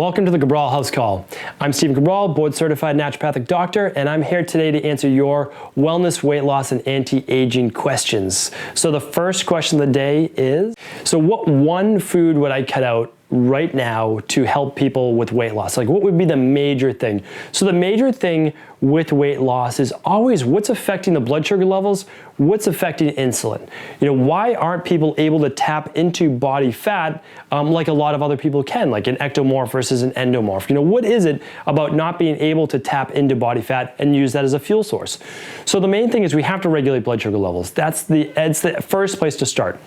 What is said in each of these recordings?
Welcome to the Cabral House Call. I'm Stephen Cabral, board-certified naturopathic doctor, and I'm here today to answer your wellness, weight loss, and anti-aging questions. So the first question of the day is, so what one food would I cut out right now to help people with weight loss? Like, what would be the major thing? So the major thing with weight loss is always what's affecting the blood sugar levels, what's affecting insulin. Why aren't people able to tap into body fat like a lot of other people can, like an ectomorph versus an endomorph? What is it about not being able to tap into body fat and use that as a fuel source? So the main thing is we have to regulate blood sugar levels. It's the first place to start.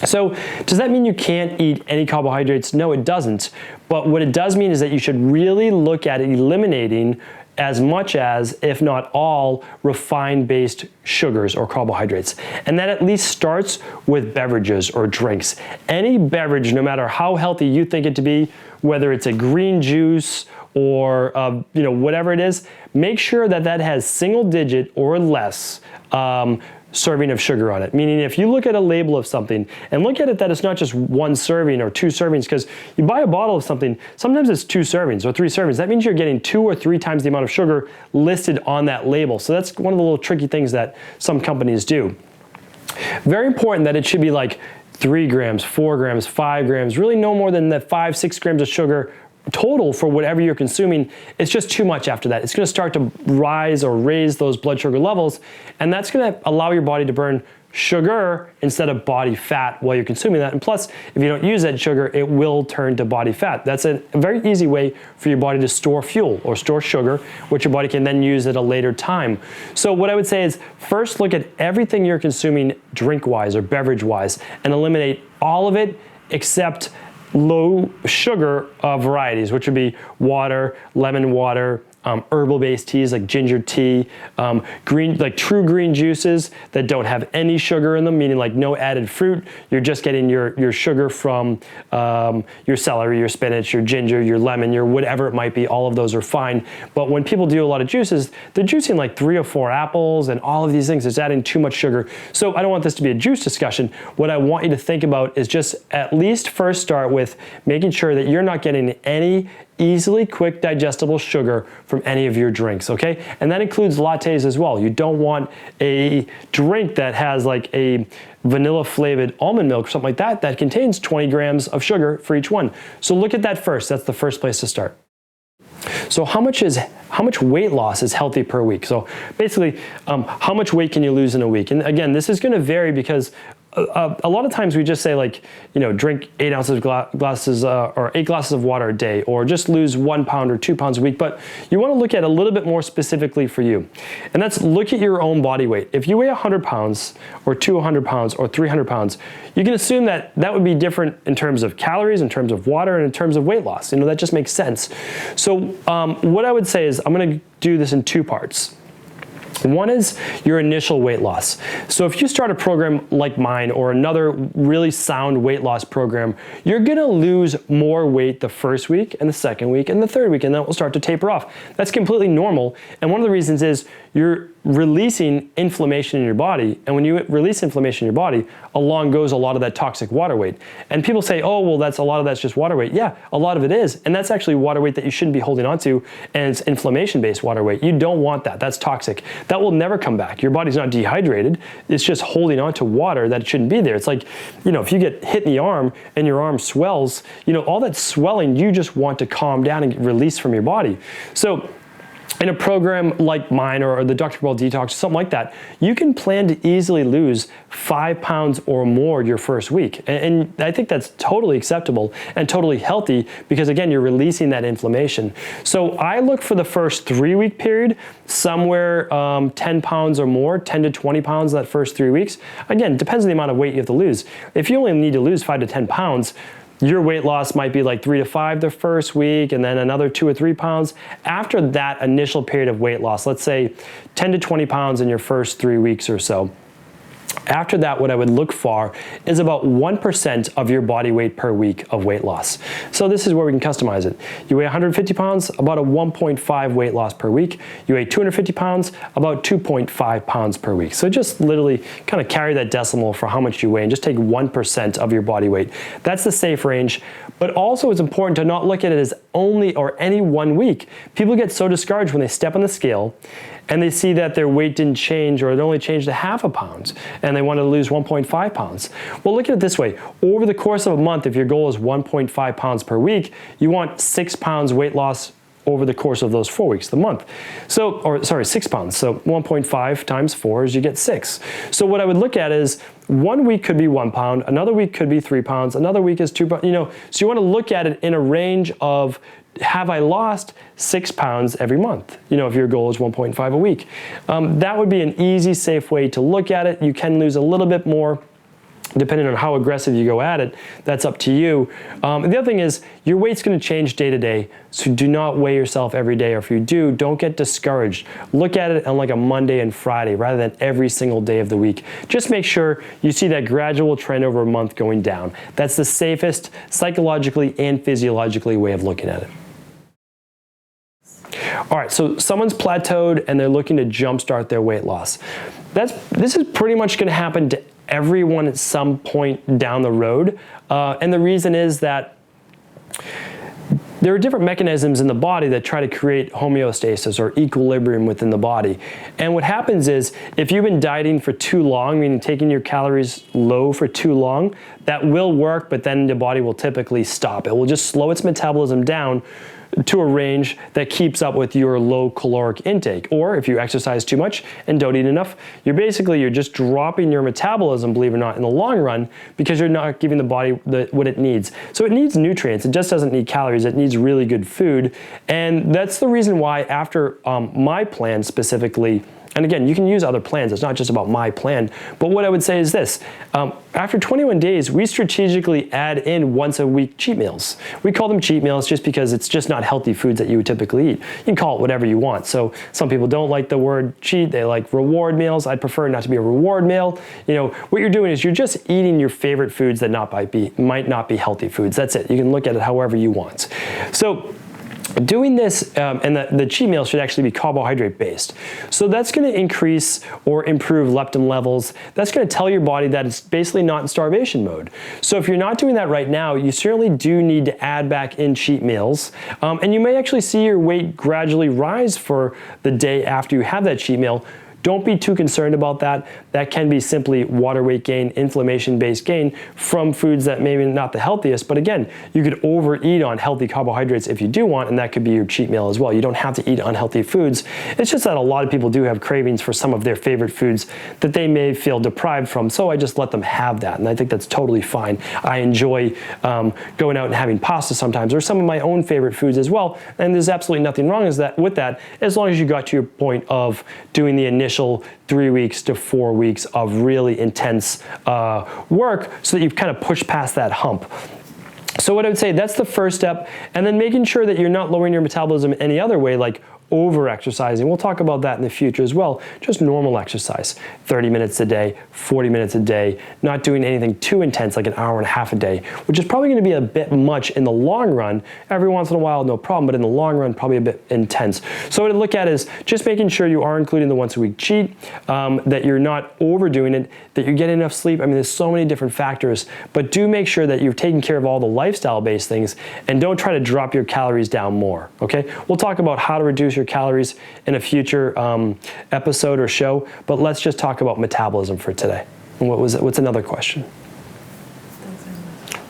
So does that mean you can't eat any carbohydrates? No, it doesn't. But what it does mean is that you should really look at eliminating as much as, if not all, refined-based sugars or carbohydrates. And that at least starts with beverages or drinks. Any beverage, no matter how healthy you think it to be, whether it's a green juice or whatever it is, make sure that that has single-digit or less serving of sugar on it. Meaning if you look at a label of something and look at it that it's not just one serving or two servings, because you buy a bottle of something, sometimes it's 2 servings or 3 servings. That means you're getting 2 or 3 times the amount of sugar listed on that label. So that's one of the little tricky things that some companies do. Very important that it should be like 3 grams, 4 grams, 5 grams, really no more than the 5-6 grams of sugar total for whatever you're consuming. It's just too much after that. It's going to start to rise or raise those blood sugar levels, and that's going to allow your body to burn sugar instead of body fat while you're consuming that. And plus, if you don't use that sugar, it will turn to body fat. That's a very easy way for your body to store fuel or store sugar, which your body can then use at a later time. So what I would say is first look at everything you're consuming drink-wise or beverage-wise and eliminate all of it except low sugar varieties, which would be water, lemon water, herbal-based teas like ginger tea, true green juices that don't have any sugar in them, meaning like no added fruit. You're just getting your sugar from your celery, your spinach, your ginger, your lemon, your whatever it might be. All of those are fine. But when people do a lot of juices, they're juicing like 3 or 4 apples and all of these things. It's adding too much sugar. So I don't want this to be a juice discussion. What I want you to think about is just at least first start with making sure that you're not getting any easily quick digestible sugar from any of your drinks, okay? And that includes lattes as well. You don't want a drink that has like a vanilla flavored almond milk or something like that that contains 20 grams of sugar for each one. So look at that first. That's the first place to start. So how much weight loss is healthy per week? So basically, how much weight can you lose in a week? And again, this is going to vary because a lot of times we just say drink 8 ounces glasses or 8 glasses of water a day, or just lose 1 pound or 2 pounds a week. But you want to look at a little bit more specifically for you. And that's look at your own body weight. If you weigh 100 pounds or 200 pounds or 300 pounds, you can assume that that would be different in terms of calories, in terms of water, and in terms of weight loss. That just makes sense. So what I would say is I'm going to do this in 2 parts. One is your initial weight loss. So if you start a program like mine or another really sound weight loss program, you're gonna lose more weight the first week and the second week and the third week, and then it will start to taper off. That's completely normal. And one of the reasons is you're releasing inflammation in your body. And when you release inflammation in your body, along goes a lot of that toxic water weight. And people say, oh, well, a lot of that's just water weight. Yeah, a lot of it is. And that's actually water weight that you shouldn't be holding on to. And it's inflammation-based water weight. You don't want that. That's toxic. That will never come back. Your body's not dehydrated. It's just holding on to water that shouldn't be there. It's like, if you get hit in the arm and your arm swells, all that swelling, you just want to calm down and release from your body. So in a program like mine or the Dr. Cabral Detox, something like that, you can plan to easily lose 5 pounds or more your first week. And I think that's totally acceptable and totally healthy because, again, you're releasing that inflammation. So I look for the first 3-week period, somewhere 10 pounds or more, 10 to 20 pounds that first 3 weeks. Again, it depends on the amount of weight you have to lose. If you only need to lose 5 to 10 pounds, your weight loss might be like 3 to 5 the first week and then another 2 or 3 pounds. After that initial period of weight loss, let's say 10 to 20 pounds in your first 3 weeks or so, After that, what I would look for is about 1% of your body weight per week of weight loss. So this is where we can customize it. You weigh 150 pounds, about a 1.5 weight loss per week. You weigh 250 pounds, about 2.5 pounds per week. So just literally kind of carry that decimal for how much you weigh and just take 1% of your body weight. That's the safe range. But also it's important to not look at it as only, or any 1 week. People get so discouraged when they step on the scale and they see that their weight didn't change, or it only changed a half a pound, and they want to lose 1.5 pounds. Well, look at it this way. Over the course of a month, if your goal is 1.5 pounds per week, you want 6 pounds weight loss over the course of those 4 weeks, the month. So, or sorry, 6 pounds. So 1.5 times 4 is you get 6. So what I would look at is 1 week could be 1 pound, another week could be 3 pounds, another week is 2 pounds, so you want to look at it in a range of, have I lost 6 pounds every month? If your goal is 1.5 a week. That would be an easy, safe way to look at it. You can lose a little bit more depending on how aggressive you go at it. That's up to you. The other thing is, your weight's going to change day to day, so do not weigh yourself every day, or if you do, don't get discouraged. Look at it on like a Monday and Friday rather than every single day of the week. Just make sure you see that gradual trend over a month going down. That's the safest psychologically and physiologically way of looking at it. All right, so someone's plateaued and they're looking to jumpstart their weight loss. This is pretty much going to happen to everyone at some point down the road. And the reason is that there are different mechanisms in the body that try to create homeostasis or equilibrium within the body. And what happens is, if you've been dieting for too long, meaning taking your calories low for too long, that will work, but then the body will typically stop. It will just slow its metabolism down to a range that keeps up with your low caloric intake. Or if you exercise too much and don't eat enough, you're just dropping your metabolism, believe it or not, in the long run, because you're not giving the body what it needs. So it needs nutrients. It just doesn't need calories. It needs really good food. And that's the reason why after my plan specifically, and again, you can use other plans. It's not just about my plan. But what I would say is this. After 21 days, we strategically add in once a week cheat meals. We call them cheat meals just because it's just not healthy foods that you would typically eat. You can call it whatever you want. So some people don't like the word cheat. They like reward meals. I'd prefer not to be a reward meal. What you're doing is you're just eating your favorite foods that might not be healthy foods. That's it. You can look at it however you want. So doing this, and the cheat meal should actually be carbohydrate based. So that's going to increase or improve leptin levels. That's going to tell your body that it's basically not in starvation mode. So if you're not doing that right now, you certainly do need to add back in cheat meals. And you may actually see your weight gradually rise for the day after you have that cheat meal. Don't be too concerned about that. That can be simply water weight gain, inflammation-based gain from foods that maybe not the healthiest. But again, you could overeat on healthy carbohydrates if you do want, and that could be your cheat meal as well. You don't have to eat unhealthy foods. It's just that a lot of people do have cravings for some of their favorite foods that they may feel deprived from, so I just let them have that, and I think that's totally fine. I enjoy going out and having pasta sometimes, or some of my own favorite foods as well, and there's absolutely nothing wrong with that, as long as you got to your point of doing the initial 3 weeks to 4 weeks of really intense work, so that you've kind of pushed past that hump. So what I would say, that's the first step, and then making sure that you're not lowering your metabolism any other way, like over exercising. We'll talk about that in the future as well. Just normal exercise, 30 minutes a day, 40 minutes a day, not doing anything too intense like an hour and a half a day, which is probably going to be a bit much in the long run. Every once in a while, no problem, but in the long run, probably a bit intense. So what I look at is just making sure you are including the once a week cheat, that you're not overdoing it, that you're getting enough sleep. I mean, there's so many different factors, but do make sure that you're taking care of all the lifestyle-based things, and don't try to drop your calories down more, okay? We'll talk about how to reduce your calories in a future episode or show, but let's just talk about metabolism for today. And what's another question?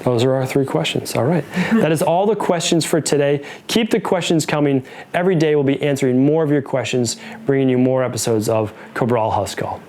Those are our 3 questions. All right. That is all the questions for today. Keep the questions coming. Every day we'll be answering more of your questions, bringing you more episodes of Cabral House Call.